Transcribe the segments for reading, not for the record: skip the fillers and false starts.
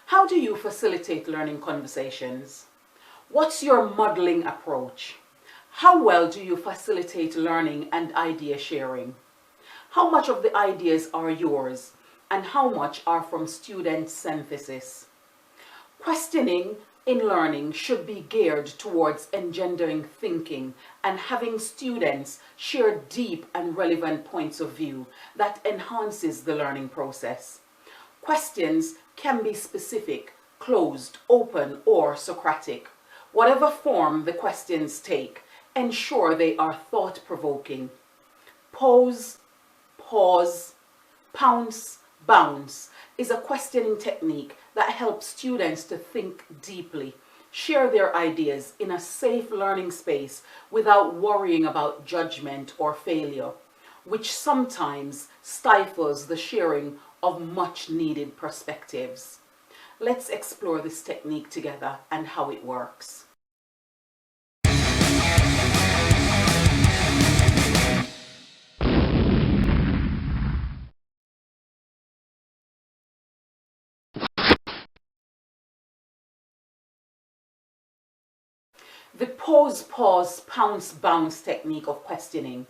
How do you facilitate learning conversations? What's your modeling approach? How well do you facilitate learning and idea sharing? How much of the ideas are yours and how much are from student synthesis? Questioning in learning should be geared towards engendering thinking and having students share deep and relevant points of view that enhances the learning process. Questions can be specific, closed, open, or Socratic. Whatever form the questions take, ensure they are thought-provoking. Pose, pause, pounce, bounce is a questioning technique that helps students to think deeply, share their ideas in a safe learning space without worrying about judgment or failure, which sometimes stifles the sharing of much needed perspectives. Let's explore this technique together and how it works. The pause, pause, pounce, bounce technique of questioning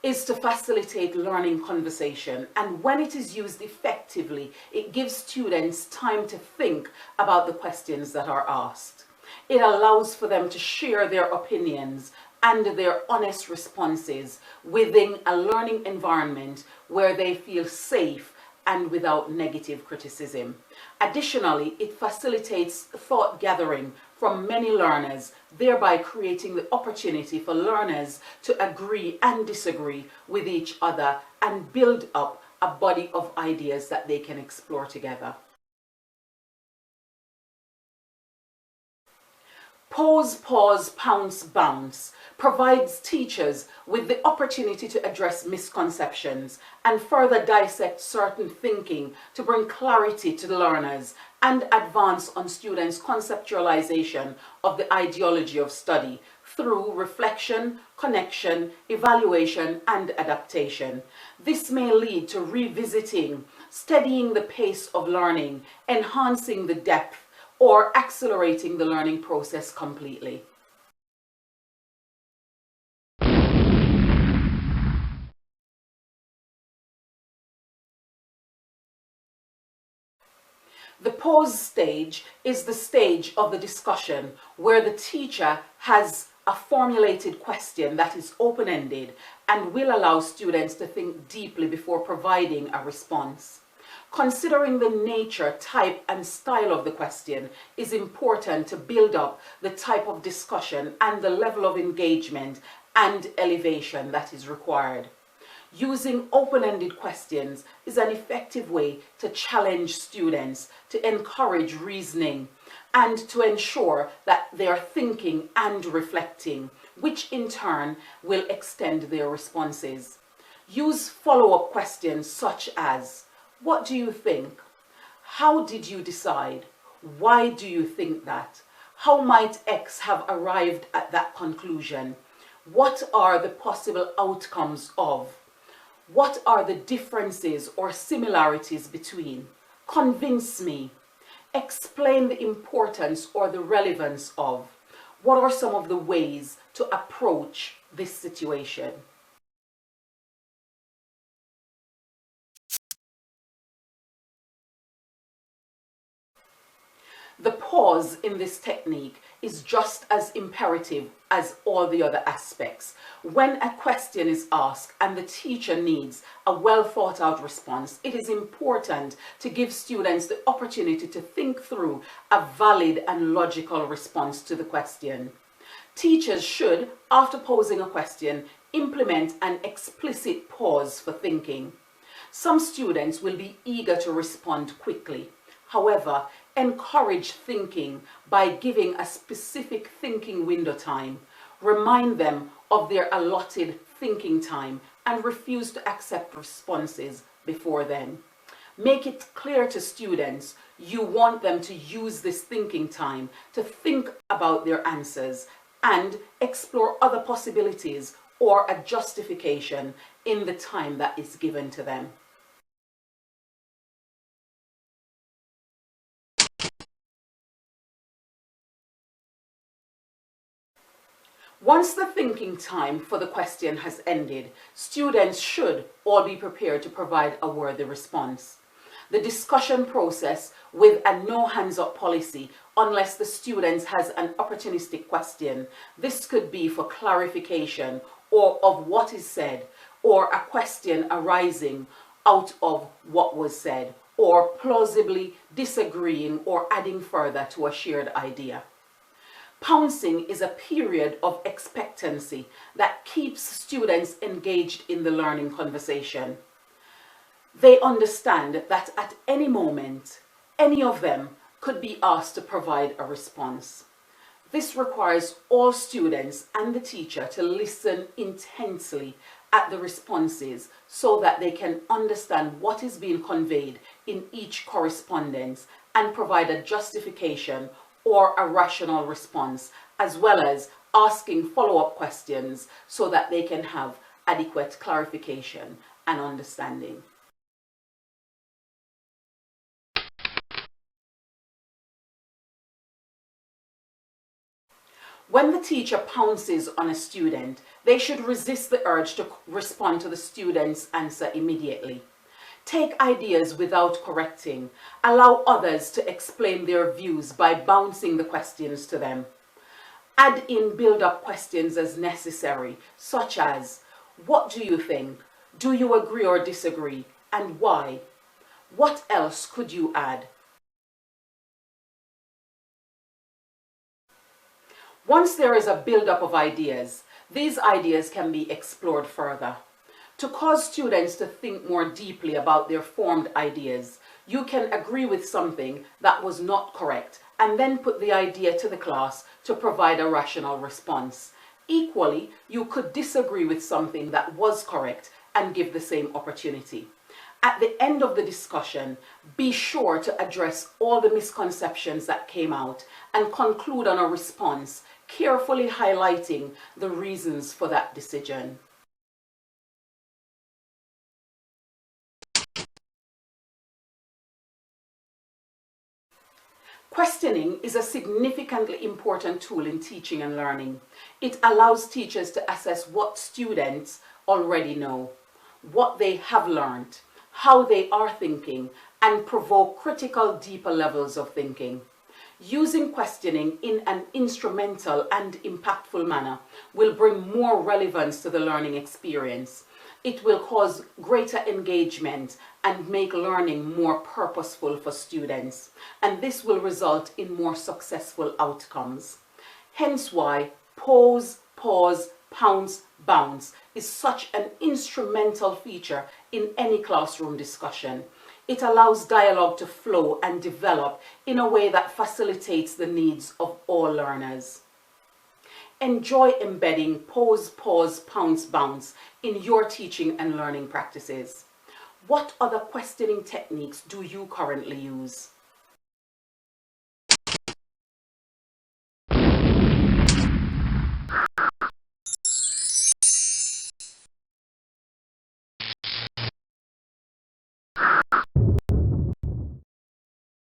is to facilitate learning conversation, and when it is used effectively, it gives students time to think about the questions that are asked. It allows for them to share their opinions and their honest responses within a learning environment where they feel safe and without negative criticism. Additionally, it facilitates thought gathering from many learners, thereby creating the opportunity for learners to agree and disagree with each other and build up a body of ideas that they can explore together. Pause, pause, pounce, bounce provides teachers with the opportunity to address misconceptions and further dissect certain thinking to bring clarity to the learners and advance on students' conceptualization of the ideology of study through reflection, connection, evaluation, and adaptation. This may lead to revisiting, steadying the pace of learning, enhancing the depth, or accelerating the learning process completely. The pause stage is the stage of the discussion where the teacher has a formulated question that is open-ended and will allow students to think deeply before providing a response. Considering the nature, type, and style of the question is important to build up the type of discussion and the level of engagement and elevation that is required. Using open-ended questions is an effective way to challenge students, to encourage reasoning, and to ensure that they are thinking and reflecting, which in turn will extend their responses. Use follow-up questions such as, what do you think? How did you decide? Why do you think that? How might X have arrived at that conclusion? What are the possible outcomes of? What are the differences or similarities between? Convince me. Explain the importance or the relevance of. What are some of the ways to approach this situation? The pause in this technique is just as imperative as all the other aspects. When a question is asked and the teacher needs a well thought out response, it is important to give students the opportunity to think through a valid and logical response to the question. Teachers should, after posing a question, implement an explicit pause for thinking. Some students will be eager to respond quickly. However, encourage thinking by giving a specific thinking window time. Remind them of their allotted thinking time and refuse to accept responses before then. Make it clear to students you want them to use this thinking time to think about their answers and explore other possibilities or a justification in the time that is given to them. Once the thinking time for the question has ended, students should all be prepared to provide a worthy response. The discussion process with a no hands up policy unless the student has an opportunistic question. This could be for clarification or of what is said, or a question arising out of what was said, or plausibly disagreeing or adding further to a shared idea. Pouncing is a period of expectancy that keeps students engaged in the learning conversation. They understand that at any moment, any of them could be asked to provide a response. This requires all students and the teacher to listen intensely at the responses so that they can understand what is being conveyed in each correspondence and provide a justification or a rational response, as well as asking follow-up questions so that they can have adequate clarification and understanding. When the teacher pounces on a student, they should resist the urge to respond to the student's answer immediately. Take ideas without correcting. Allow others to explain their views by bouncing the questions to them. Add in build-up questions as necessary, such as, what do you think? Do you agree or disagree? And why? What else could you add? Once there is a build-up of ideas, these ideas can be explored further. To cause students to think more deeply about their formed ideas, you can agree with something that was not correct and then put the idea to the class to provide a rational response. Equally, you could disagree with something that was correct and give the same opportunity. At the end of the discussion, be sure to address all the misconceptions that came out and conclude on a response, carefully highlighting the reasons for that decision. Questioning is a significantly important tool in teaching and learning. It allows teachers to assess what students already know, what they have learned, how they are thinking, and provoke critical, deeper levels of thinking. Using questioning in an instrumental and impactful manner will bring more relevance to the learning experience. It will cause greater engagement and make learning more purposeful for students, and this will result in more successful outcomes. Hence why pause, pause, pounce, bounce is such an instrumental feature in any classroom discussion. It allows dialogue to flow and develop in a way that facilitates the needs of all learners. Enjoy embedding pause, pause, pounce, bounce in your teaching and learning practices. What other questioning techniques do you currently use?